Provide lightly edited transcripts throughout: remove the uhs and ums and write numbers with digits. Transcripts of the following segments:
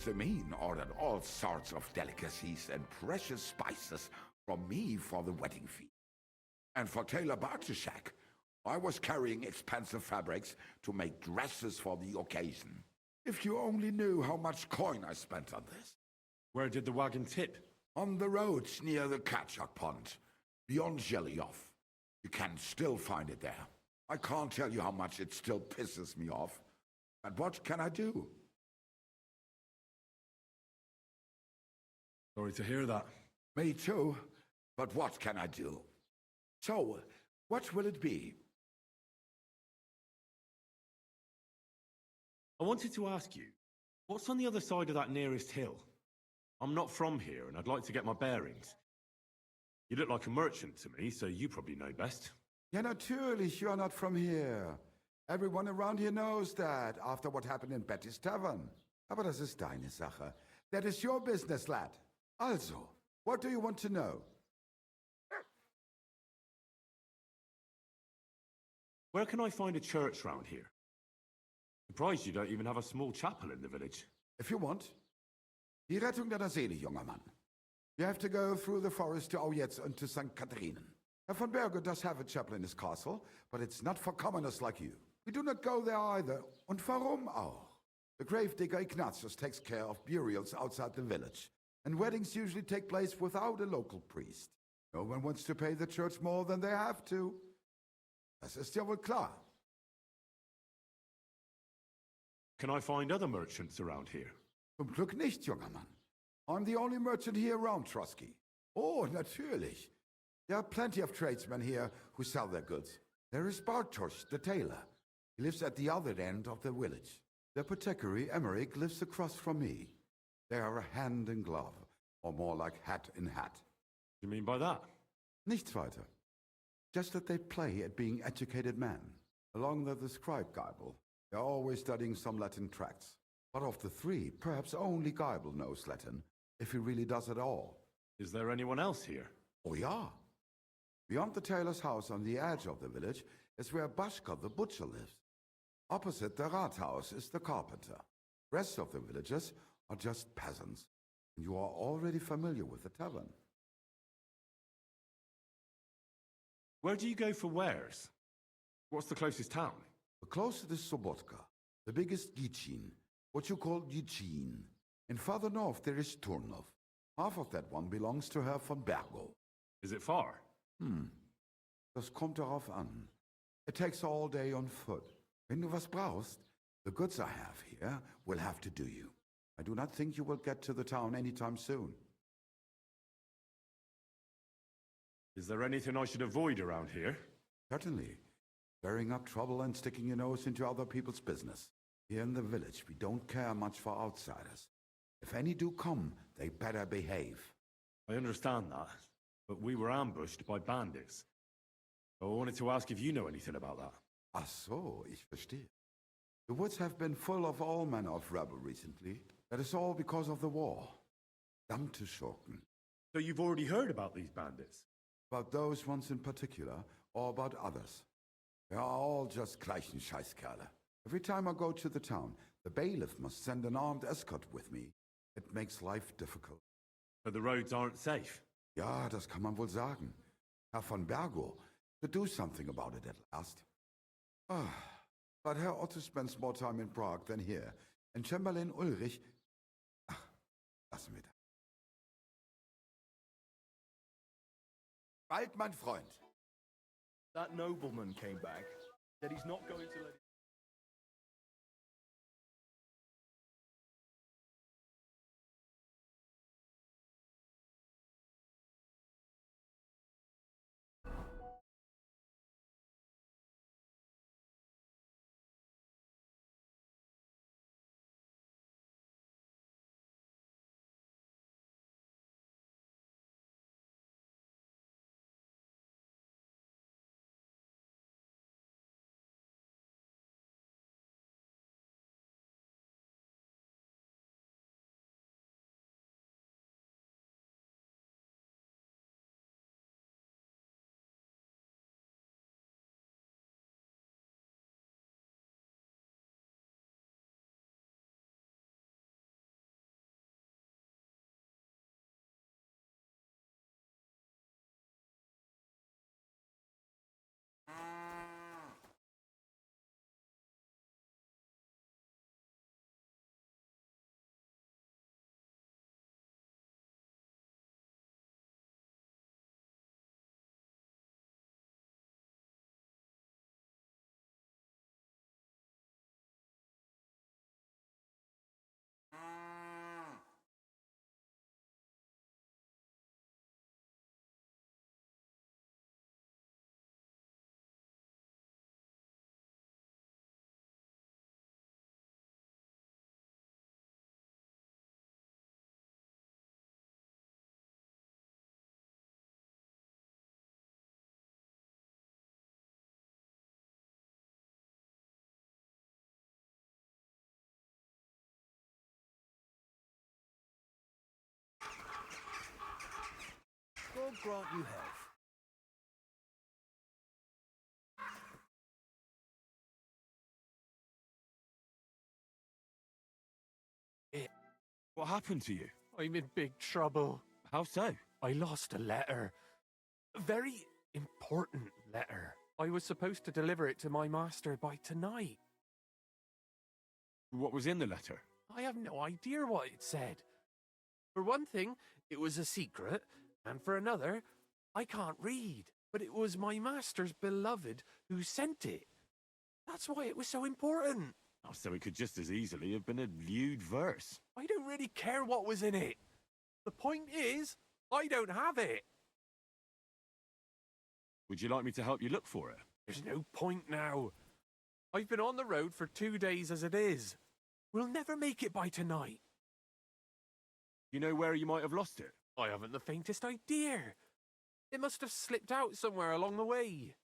Semine ordered all sorts of delicacies and precious spices from me for the wedding feast. And for Taylor Bartishak, I was carrying expensive fabrics to make dresses for the occasion. If you only knew how much coin I spent on this. Where did the wagon tip? On the roads near the Katchak Pond, beyond Jelioff. You can still find it there. I can't tell you how much it still pisses me off. But what can I do? Sorry to hear that. Me too. But what can I do? So, what will it be? I wanted to ask you, what's on the other side of that nearest hill? I'm not from here, and I'd like to get my bearings. You look like a merchant to me, so you probably know best. Ja, natürlich, you are not from here. Everyone around here knows that, after what happened in Betty's Tavern. Aber das ist deine Sache. That is your business, lad. Also, what do you want to know? Where can I find a church round here? Surprised you don't even have a small chapel in the village. If you want. Die Rettung deiner Seele, junger Mann. You have to go through the forest to Aujetz and to St. Katharinen. Herr von Berge does have a chapel in his castle, but it's not for commoners like you. We do not go there either. Und warum auch? The gravedigger Ignatius takes care of burials outside the village, and weddings usually take place without a local priest. No one wants to pay the church more than they have to. Das ist ja wohl klar. Can I find other merchants around here? Zum Glück nicht, junger Mann. I'm the only merchant here around Trusky. Oh, natürlich. There are plenty of tradesmen here who sell their goods. There is Bartosz, the tailor. He lives at the other end of the village. The apothecary, Emmerich, lives across from me. They are a hand in glove, or more like hat in hat. What do you mean by that? Nichts weiter. Just that they play at being educated men. Along the scribe Geibel, they are always studying some Latin tracts. But of the three, perhaps only Geibel knows Latin, if he really does at all. Is there anyone else here? Oh, yeah. Beyond the tailor's house on the edge of the village is where Bashka the butcher lives. Opposite the Rathaus is the carpenter. The rest of the villagers are just peasants. And you are already familiar with the tavern. Where do you go for wares? What's the closest town? The closest is Sobotka, the biggest Gichin, what you call Gichin. And farther north there is Turnov. Half of that one belongs to Herr von Bergo. Is it far? Das kommt darauf an. It takes all day on foot. Wenn du was brauchst, the goods I have here will have to do you. I do not think you will get to the town anytime soon. Is there anything I should avoid around here? Certainly. Stirring up trouble and sticking your nose into other people's business. Here in the village, we don't care much for outsiders. If any do come, they better behave. I understand that, but we were ambushed by bandits. I wanted to ask if you know anything about that. Ach so, ich verstehe. The woods have been full of all manner of rebel recently. That is all because of the war. Dammte Schurken. So you've already heard about these bandits? About those ones in particular, or about others. They are all just gleichen Scheißkerle. Every time I go to the town, the bailiff must send an armed escort with me. It makes life difficult. But the roads aren't safe. Ja, das kann man wohl sagen. Herr von Bergo should do something about it at last. But Herr Otto spends more time in Prague than here, and Chamberlain Ulrich... Ach, lassen wir das. Bald, mein Freund. That nobleman came back, said he's not going to let grant you health. What happened to you? I'm in big trouble. How so? I lost a letter. A very important letter. I was supposed to deliver it to my master by tonight. What was in the letter? I have no idea what it said. For one thing, it was a secret, and for another, I can't read. But it was my master's beloved who sent it. That's why it was so important. Oh, so it could just as easily have been a lewd verse. I don't really care what was in it. The point is, I don't have it. Would you like me to help you look for it? There's no point now. I've been on the road for 2 days as it is. We'll never make it by tonight. You know where you might have lost it? I haven't the faintest idea. It must have slipped out somewhere along the way.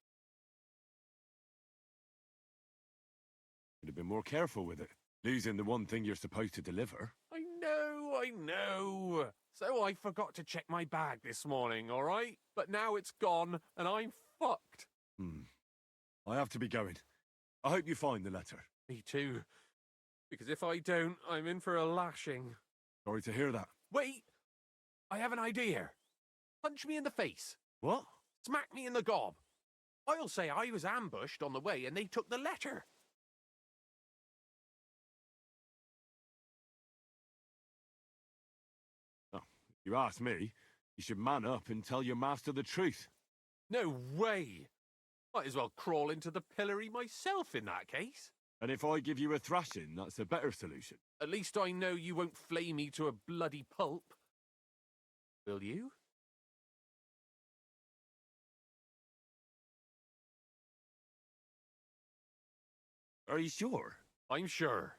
Could have been more careful with it. Losing the one thing you're supposed to deliver. I know. So I forgot to check my bag this morning, all right? But now it's gone, and I'm fucked. I have to be going. I hope you find the letter. Me too. Because if I don't, I'm in for a lashing. Sorry to hear that. Wait! I have an idea. Punch me in the face. What? Smack me in the gob. I'll say I was ambushed on the way and they took the letter. Oh, if you ask me, you should man up and tell your master the truth. No way! Might as well crawl into the pillory myself in that case. And if I give you a thrashing, that's a better solution. At least I know you won't flay me to a bloody pulp. Will you? Are you sure? I'm sure.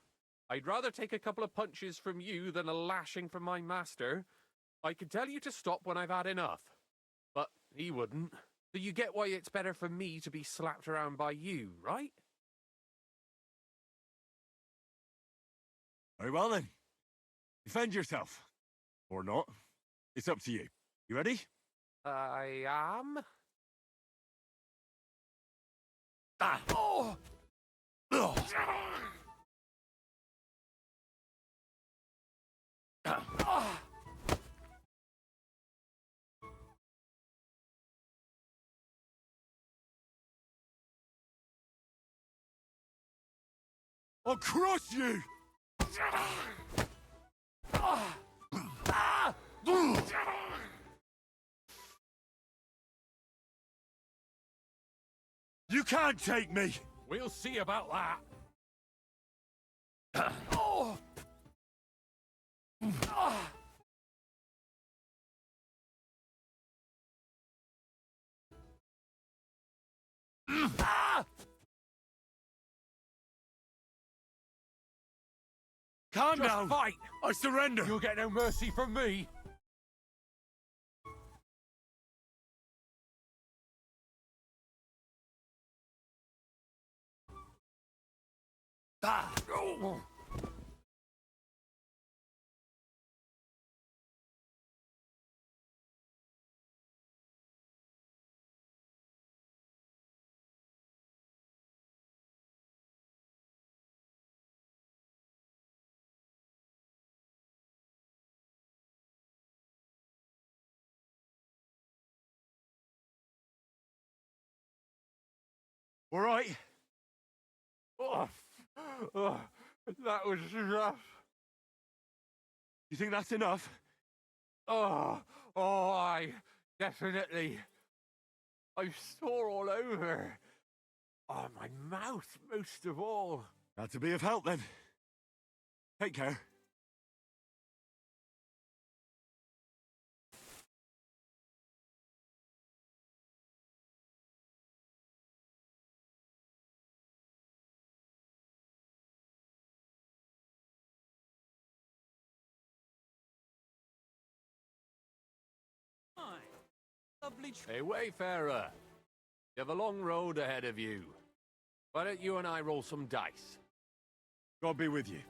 I'd rather take a couple of punches from you than a lashing from my master. I could tell you to stop when I've had enough. But he wouldn't. So you get why it's better for me to be slapped around by you, right? Very well then. Defend yourself. Or not. It's up to you. You ready? I am. Ah! Oh! Ugh. Ah! I'll crush you! You can't take me! We'll see about that. Oh! Ah! Ah! Calm Just down! fight! I surrender! You'll get no mercy from me. Ah! Oh. All right. Oh. Oh. That was rough. You think that's enough? Oh, I definitely. I'm sore all over. Oh, my mouth most of all. Glad to be of help then. Take care. Lovely. Hey, Wayfarer. You have a long road ahead of you. Why don't you and I roll some dice? God be with you.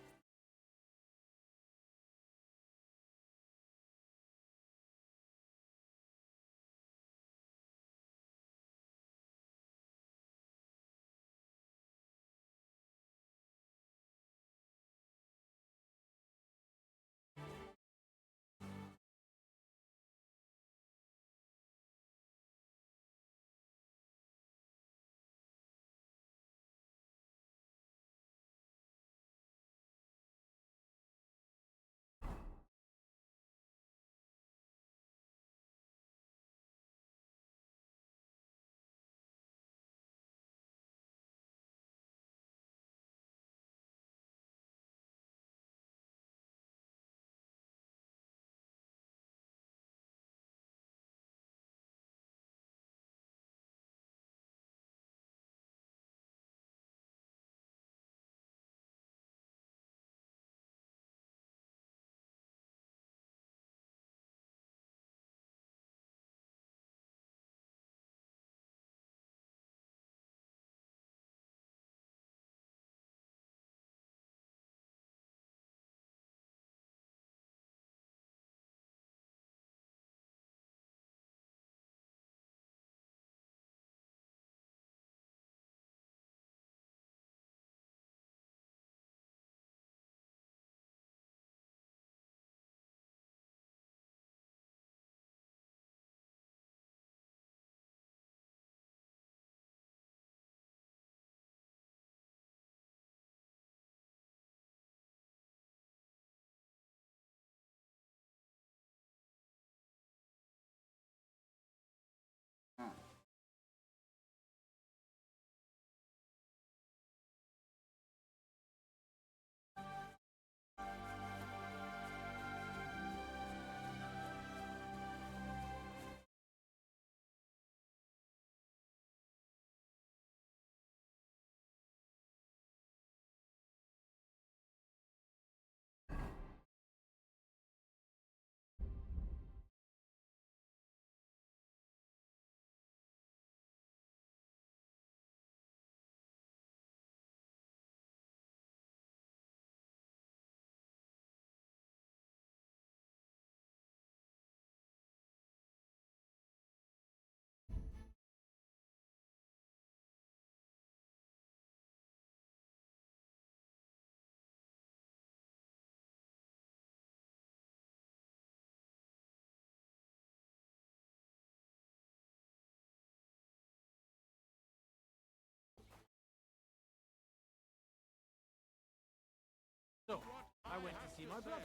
I went to see my brother.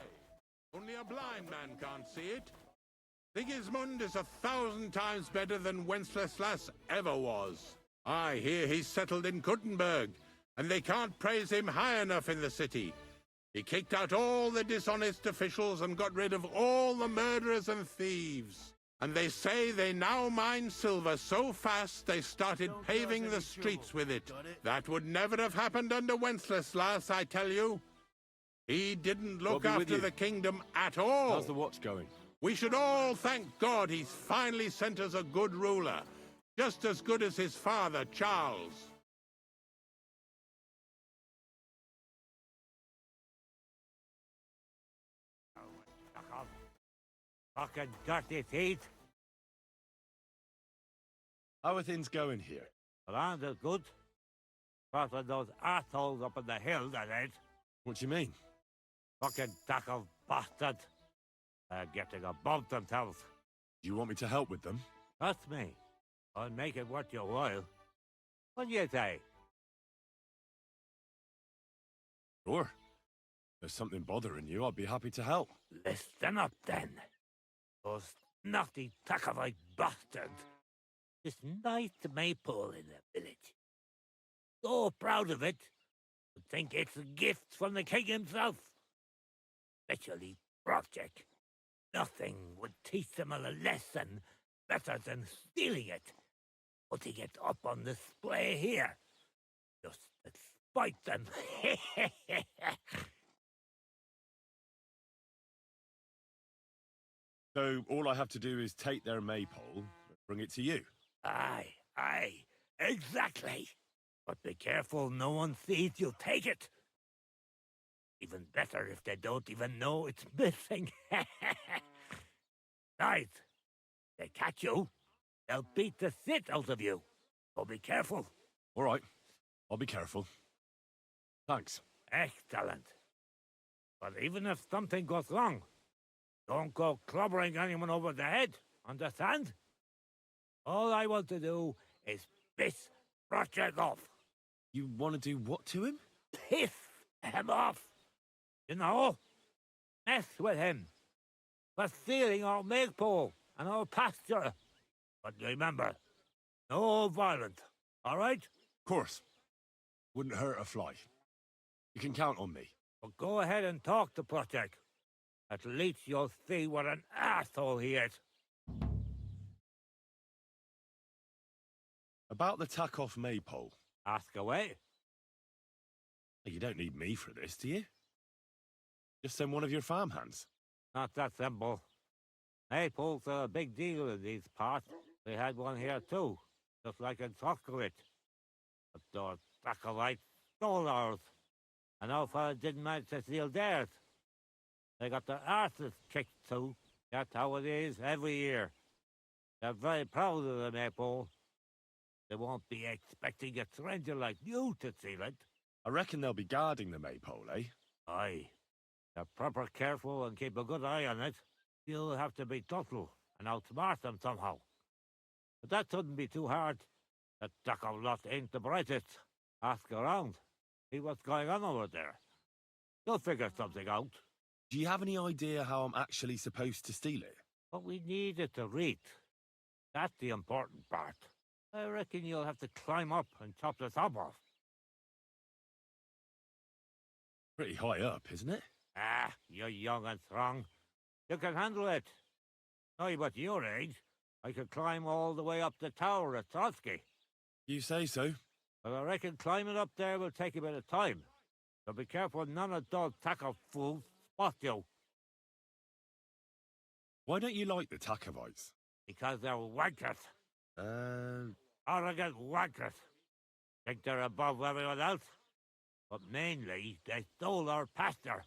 Only a blind man can't see it. Sigismund is 1,000 times better than Wenceslas ever was. I hear he's settled in Kuttenberg, and they can't praise him high enough in the city. He kicked out all the dishonest officials and got rid of all the murderers and thieves. And they say they now mine silver so fast they started paving the streets with it. That would never have happened under Wenceslas, I tell you. He didn't look I'll be with after you. the kingdom at all. How's the watch going? We should all thank God he's finally sent us a good ruler. Just as good as his father, Charles. Fucking dirty teeth. How are things going here? The land is good. Apart from those assholes up in the hill, that is. What do you mean? Fucking tackle bastard. They're getting above themselves. Do you want me to help with them? Trust me. I'll make it worth your while. What do you say? Sure. If there's something bothering you, I'd be happy to help. Listen up, then. Those snotty Takavite bastards. This nice maypole in the village. So proud of it, would think it's a gift from the king himself. Especially Project. Nothing would teach them a lesson better than stealing it. Putting it up on display here. Just to spite them. So all I have to do is take their maypole and bring it to you. Aye, exactly. But be careful no one sees you take it. Even better if they don't even know it's missing. Besides, if they catch you, they'll beat the shit out of you. So be careful. All right. I'll be careful. Thanks. Excellent. But even if something goes wrong, don't go clobbering anyone over the head. Understand? All I want to do is piss Roger off. You want to do what to him? Piss him off. You know? Mess with him. For stealing our maypole and our pasture. But remember, no violence. All right? Of course. Wouldn't hurt a fly. You can count on me. Well, go ahead and talk to Project. At least you'll see what an asshole he is. About the tack-off maypole. Ask away. You don't need me for this, do you? Just send one of your farmhands. Not that simple. Maypoles are a big deal in these parts. We had one here too, just like in Toscovich. But those Saccovites stole ours, and our fellow didn't manage to steal theirs. They got their arses kicked too. That's how it is every year. They're very proud of the maypole. They won't be expecting a stranger like you to steal it. I reckon they'll be guarding the maypole, eh? Aye. They're proper careful and keep a good eye on it. You'll have to be subtle and outsmart them somehow. But that shouldn't be too hard. That Duckle lot ain't the brightest. Ask around. See what's going on over there. You'll figure something out. Do you have any idea how I'm actually supposed to steal it? But we need it to read. That's the important part. I reckon you'll have to climb up and chop the top off. Pretty high up, isn't it? Ah, you're young and strong. You can handle it. I, but your age, I could climb all the way up the tower at Trotsky. You say so. But I reckon climbing up there will take a bit of time. So be careful none of those tackle fools spot you. Why don't you like the Takovites? Because they're wankers. Arrogant wankers. Think they're above everyone else. But mainly, they stole our pasture,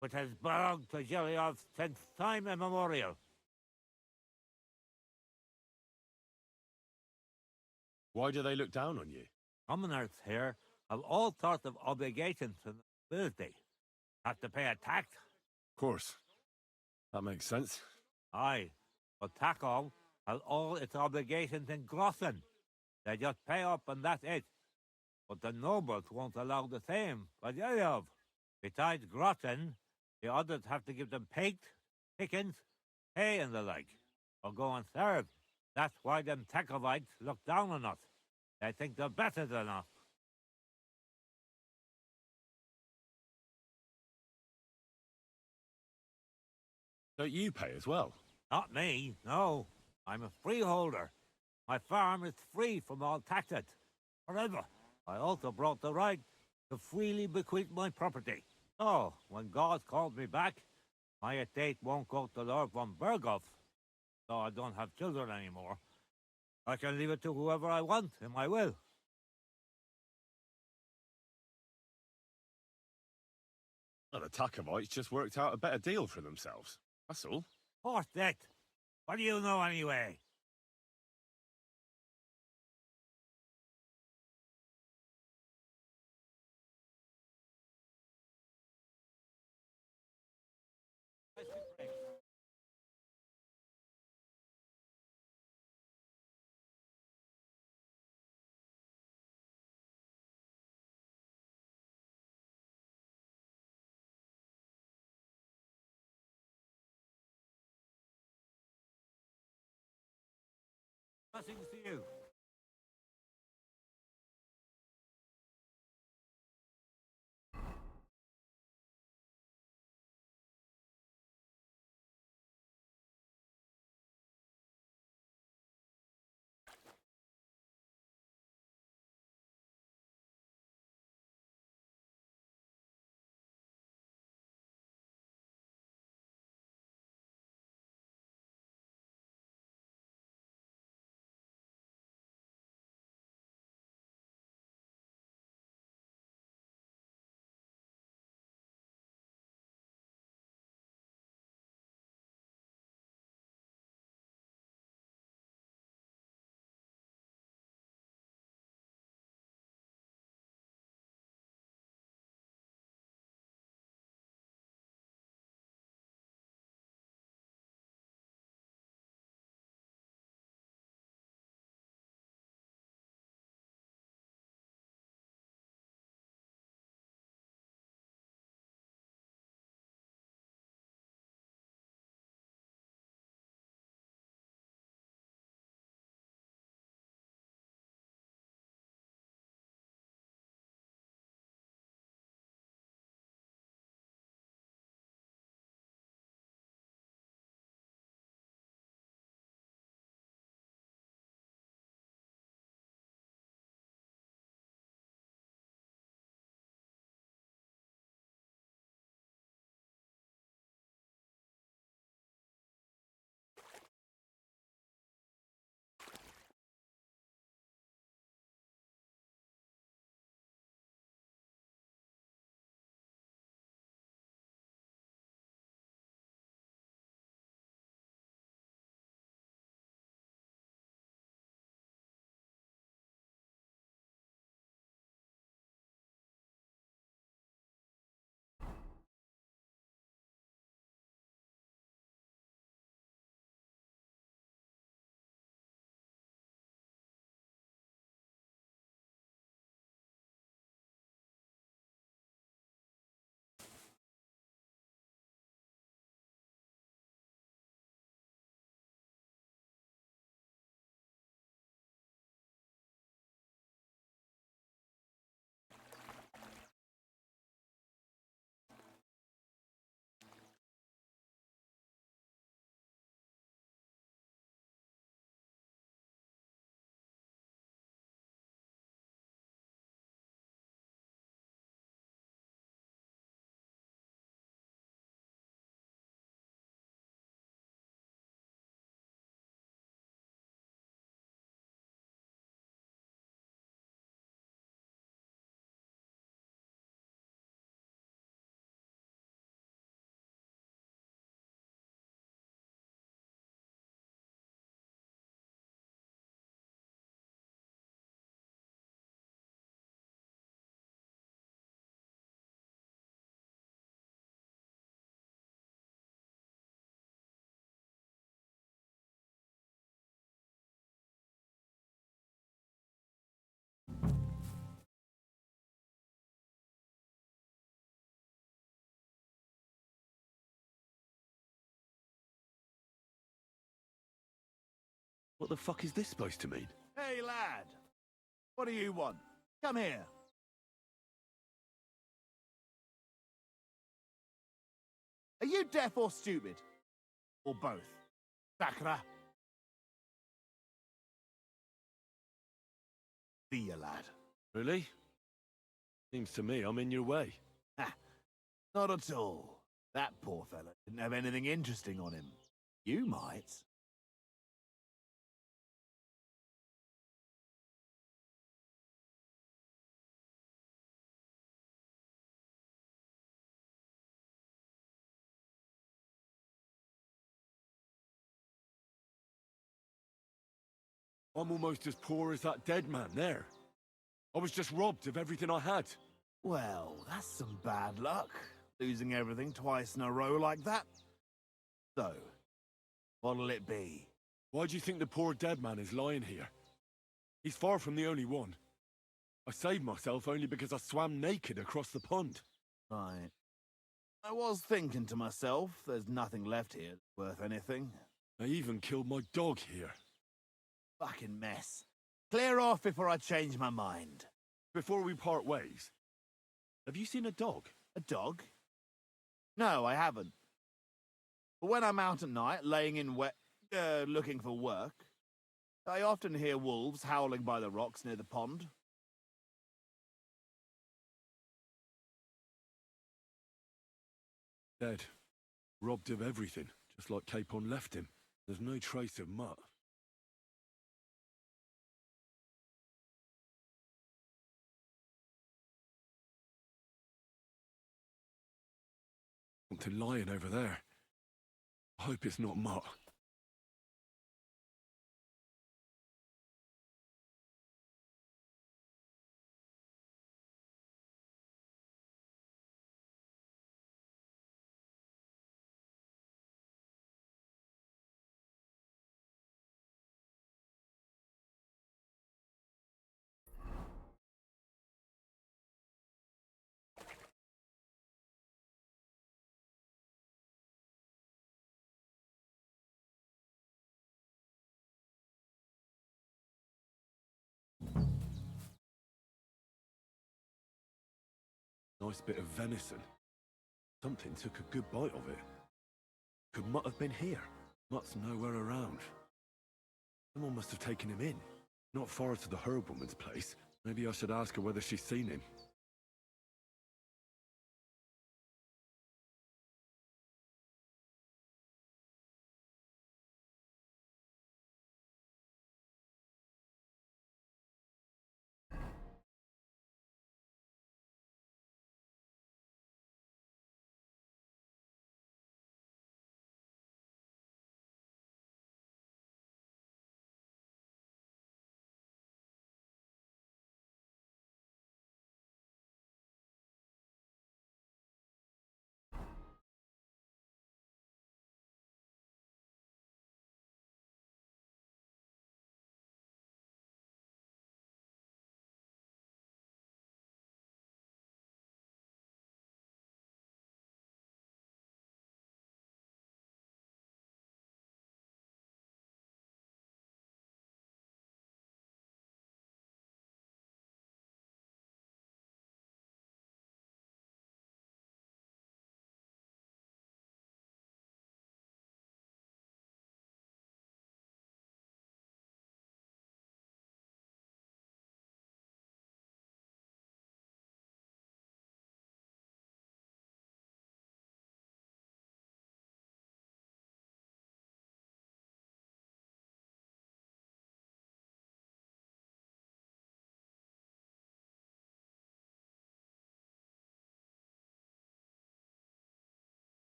which has belonged to Giliov since time immemorial. Why do they look down on you? Commoners here have all sorts of obligations to the nobility. Have to pay a tax. Of course. That makes sense. Aye, but Takov has all its obligations in Grossen. They just pay up and that's it. But the nobles won't allow the same for Giliov. Besides Grossen, The others have to give them pigs, chickens, hay and the like, or go and serve. That's why them Tekovites look down on us. They think they're better than us. Don't you pay as well? Not me, no. I'm a freeholder. My farm is free from all taxes. Forever. I also brought the right to freely bequeath my property. So, when God calls me back, my estate won't go to Lord von Berghoff, so I don't have children anymore. I can leave it to whoever I want in my will. Well, the Takovites just worked out a better deal for themselves. That's all. Horse it! What do you know anyway? Blessings to you. What the fuck is this supposed to mean? Hey, lad. What do you want? Come here. Are you deaf or stupid? Or both? Sakra? See ya, lad. Really? Seems to me I'm in your way. Ha! Not at all. That poor fella didn't have anything interesting on him. You might. I'm almost as poor as that dead man there. I was just robbed of everything I had. Well, that's some bad luck. Losing everything twice in a row like that. So, what'll it be? Why do you think the poor dead man is lying here? He's far from the only one. I saved myself only because I swam naked across the pond. Right. I was thinking to myself, there's nothing left here worth anything. I even killed my dog here. Fucking mess. Clear off before I change my mind. Before we part ways, have you seen a dog? A dog? No, I haven't. But when I'm out at night, laying in looking for work, I often hear wolves howling by the rocks near the pond. Dead. Robbed of everything, just like Capon left him. There's no trace of mutt. Something lying over there. I hope it's not mutt. Nice bit of venison. Something took a good bite of it. Could Mutt have been here? Mutt's nowhere around. Someone must have taken him in. Not far to the herb woman's place. Maybe I should ask her whether she's seen him.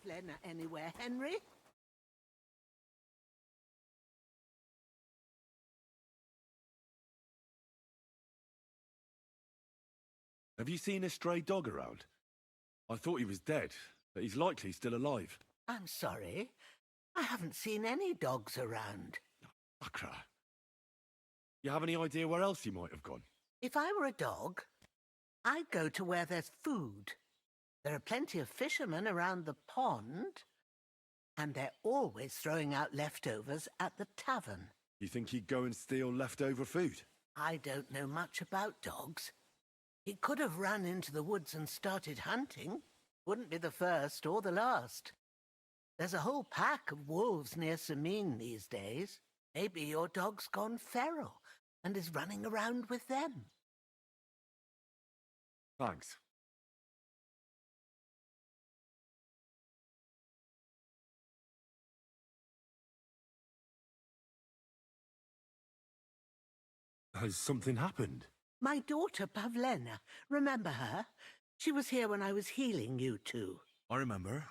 Pavlena anywhere, Henry? Have you seen a stray dog around? I thought he was dead, but he's likely still alive. I'm sorry. I haven't seen any dogs around. Akra. You have any idea where else he might have gone? If I were a dog, I'd go to where there's food. There are plenty of fishermen around the pond, and they're always throwing out leftovers at the tavern. You think he'd go and steal leftover food? I don't know much about dogs. He could have run into the woods and started hunting. Wouldn't be the first or the last. There's a whole pack of wolves near Samin these days. Maybe your dog's gone feral and is running around with them. Thanks. Has something happened? My daughter, Pavlena. Remember her? She was here when I was healing you two. I remember.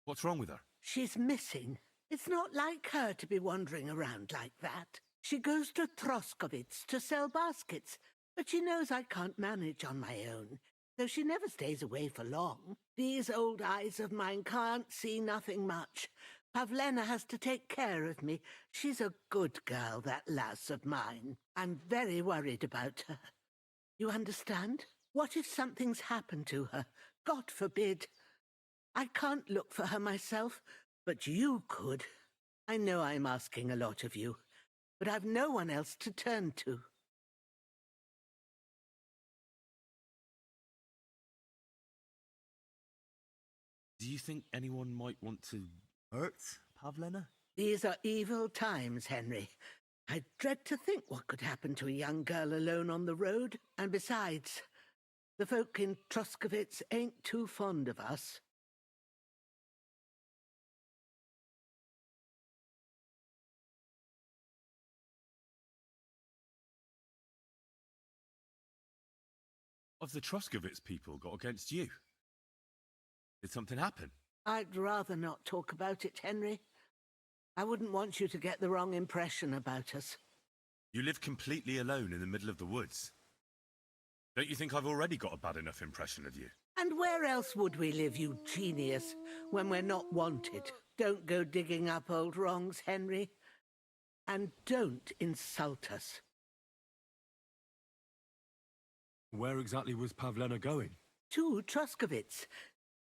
What's wrong with her? She's missing. It's not like her to be wandering around like that. She goes to Troskovitz to sell baskets, but she knows I can't manage on my own, though she never stays away for long. These old eyes of mine can't see nothing much. Pavlena has to take care of me. She's a good girl, that lass of mine. I'm very worried about her. You understand? What if something's happened to her? God forbid. I can't look for her myself, but you could. I know I'm asking a lot of you, but I've no one else to turn to. Do you think anyone might want to hurt Pavlena? These are evil times, Henry. I dread to think what could happen to a young girl alone on the road. And besides, the folk in Troskovitz ain't too fond of us. Have the Troskovitz people got against you? Did something happen? I'd rather not talk about it, Henry. I wouldn't want you to get the wrong impression about us. You live completely alone in the middle of the woods. Don't you think I've already got a bad enough impression of you? And where else would we live, you genius, when we're not wanted? Don't go digging up old wrongs, Henry. And don't insult us. Where exactly was Pavlena going? To Troskovitz.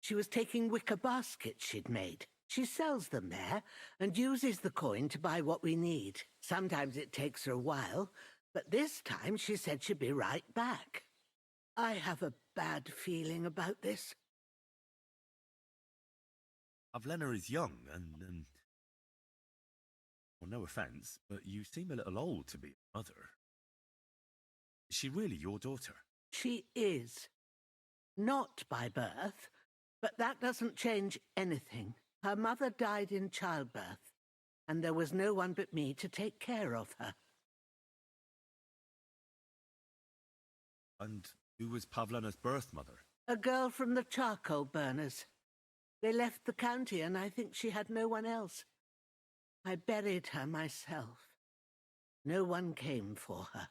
She was taking wicker baskets she'd made. She sells them there and uses the coin to buy what we need. Sometimes it takes her a while, but this time she said she'd be right back. I have a bad feeling about this. Pavlena is young and... Well, no offence, but you seem a little old to be a mother. Is she really your daughter? She is. Not by birth, but that doesn't change anything. Her mother died in childbirth, and there was no one but me to take care of her. And who was Pavlena's birth mother? A girl from the charcoal burners. They left the county, and I think she had no one else. I buried her myself. No one came for her.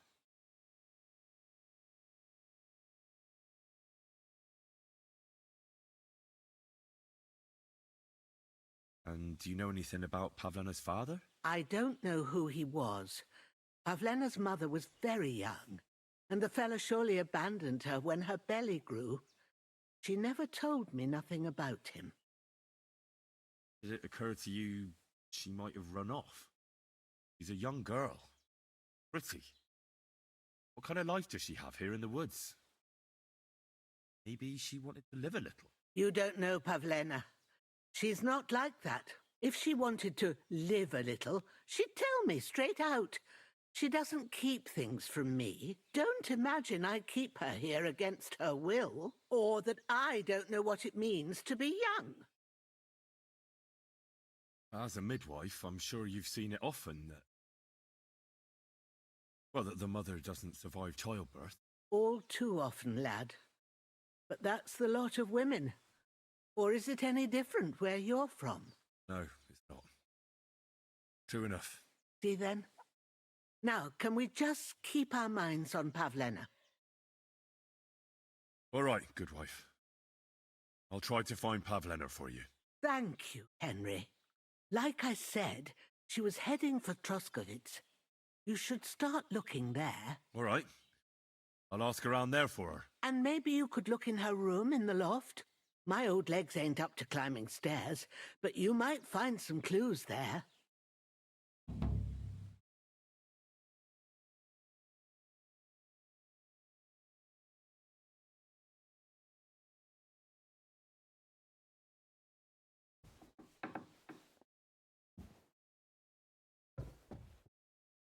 And do you know anything about Pavlena's father? I don't know who he was. Pavlena's mother was very young, and the fella surely abandoned her when her belly grew. She never told me nothing about him. Did it occur to you she might have run off? She's a young girl. Pretty. What kind of life does she have here in the woods? Maybe she wanted to live a little. You don't know Pavlena. She's not like that. If she wanted to live a little, she'd tell me straight out. She doesn't keep things from me. Don't imagine I keep her here against her will, or that I don't know what it means to be young. As a midwife, I'm sure you've seen it often that... Well, that the mother doesn't survive childbirth. All too often, lad. But that's the lot of women. Or is it any different where you're from? No, it's not. True enough. See then? Now, can we just keep our minds on Pavlena? All right, good wife. I'll try to find Pavlena for you. Thank you, Henry. Like I said, she was heading for Troskovitz. You should start looking there. All right. I'll ask around there for her. And maybe you could look in her room in the loft. My old legs ain't up to climbing stairs, but you might find some clues there.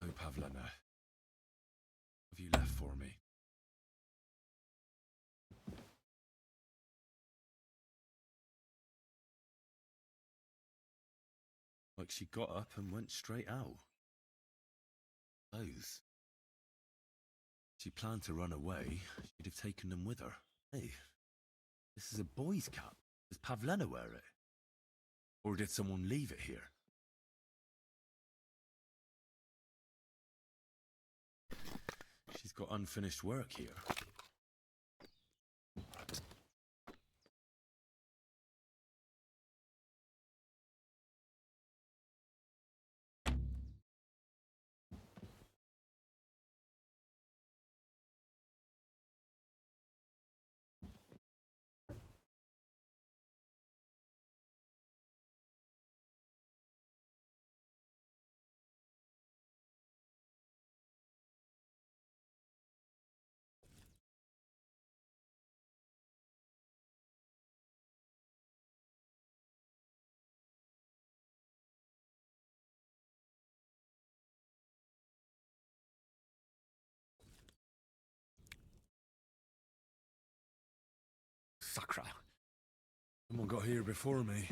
Oh, Pavlena. Have you left for me? Like she got up and went straight out. Clothes. She planned to run away. She'd have taken them with her. Hey, this is a boy's cap. Does Pavlena wear it? Or did someone leave it here? She's got unfinished work here. Sacra. Someone got here before me.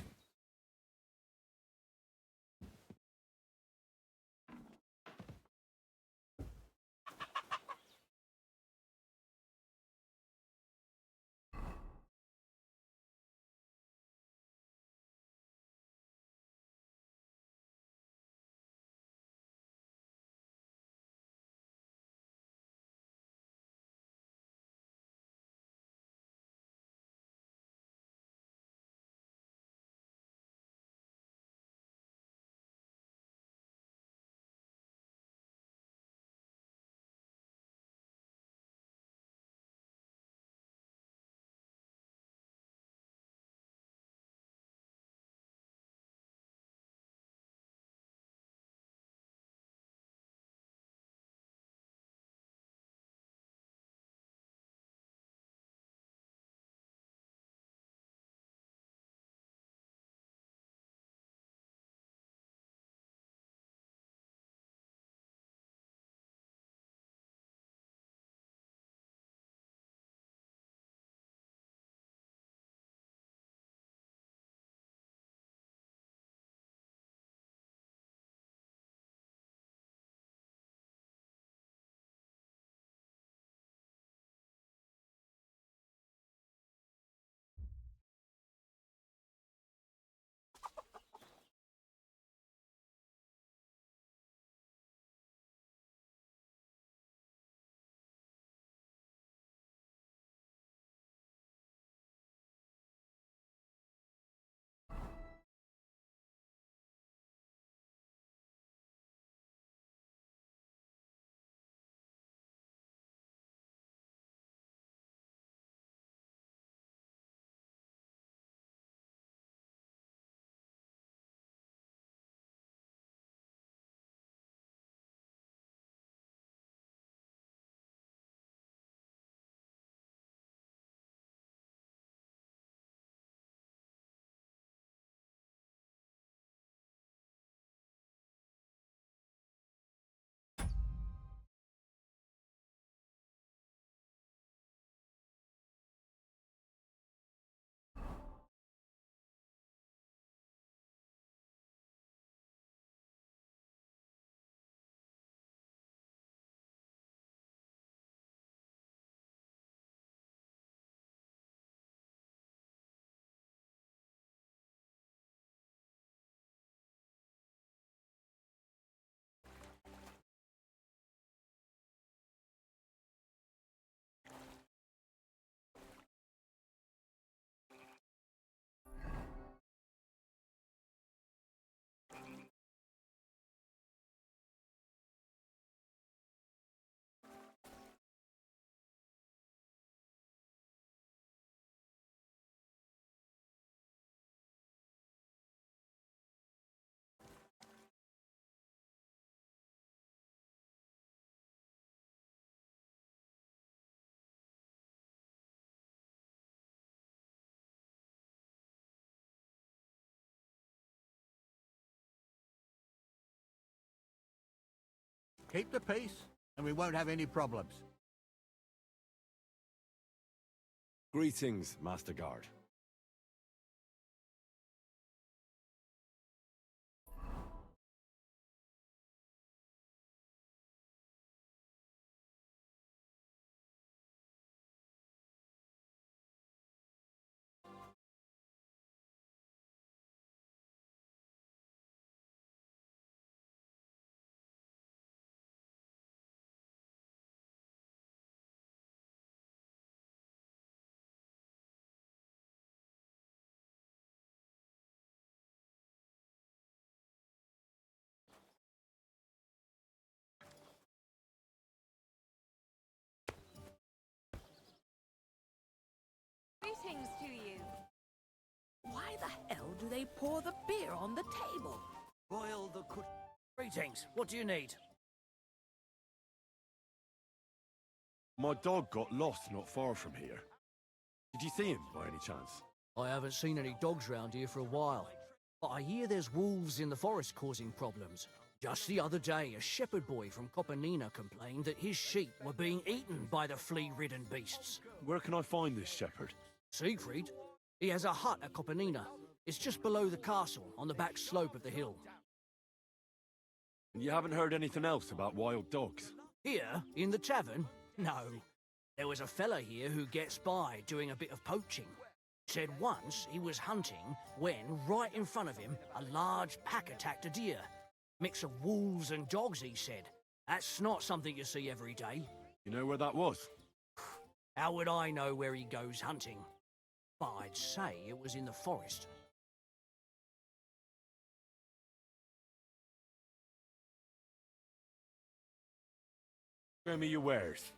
Keep the peace, and we won't have any problems. Greetings, Master Guard. Greetings to you. Why the hell do they pour the beer on the table? Boil the cook. Greetings. What do you need? My dog got lost not far from here. Did you see him by any chance? I haven't seen any dogs round here for a while, but I hear there's wolves in the forest causing problems. Just the other day, a shepherd boy from Copenina complained that his sheep were being eaten by the flea-ridden beasts. Where can I find this shepherd? Siegfried? He has a hut at Copenina. It's just below the castle, on the back slope of the hill. And you haven't heard anything else about wild dogs? Here, in the tavern? No. There was a fella here who gets by doing a bit of poaching. Said once he was hunting when, right in front of him, a large pack attacked a deer. Mix of wolves and dogs, he said. That's not something you see every day. You know where that was? How would I know where he goes hunting? But I'd say it was in the forest. Show me your wares.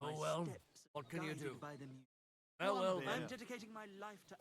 Oh well, what can you do? Well, Well, then. then. I'm dedicating my life to